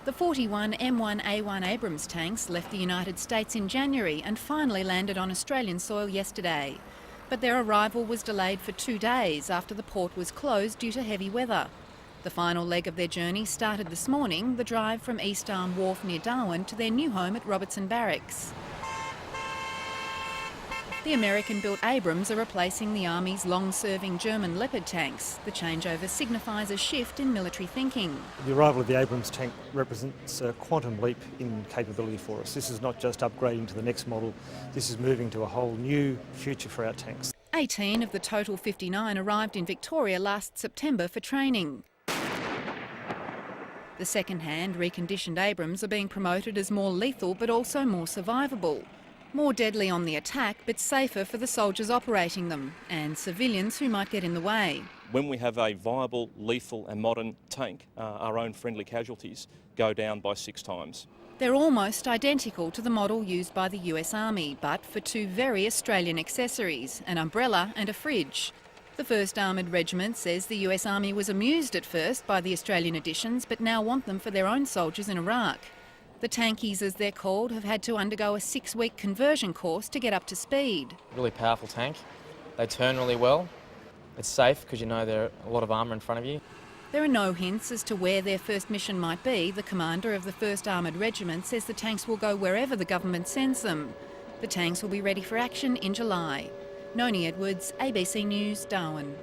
The 41 M1A1 Abrams tanks left the United States in January and finally landed on Australian soil yesterday. But their arrival was delayed for 2 days after the port was closed due to heavy weather. The final leg of their journey started this morning, the drive from East Arm Wharf near Darwin to their new home at Robertson Barracks. The American-built Abrams are replacing the Army's long-serving German Leopard tanks. The changeover signifies a shift in military thinking. The arrival of the Abrams tank represents a quantum leap in capability for us. This is not just upgrading to the next model, this is moving to a whole new future for our tanks. 18 of the total 59 arrived in Victoria last September for training. The second-hand, reconditioned Abrams are being promoted as more lethal but also more survivable. More deadly on the attack, but safer for the soldiers operating them and civilians who might get in the way. When we have a viable, lethal and modern tank, our own friendly casualties go down by 6 times. They're almost identical to the model used by the US Army, but for 2 very Australian accessories, an umbrella and a fridge. The 1st Armoured Regiment says the US Army was amused at first by the Australian additions, but now want them for their own soldiers in Iraq. The tankies, as they're called, have had to undergo a 6-week conversion course to get up to speed. Really powerful tank. They turn really well. It's safe because you know there are a lot of armour in front of you. There are no hints as to where their first mission might be. The commander of the 1st Armoured Regiment says the tanks will go wherever the government sends them. The tanks will be ready for action in July. Noni Edwards, ABC News, Darwin.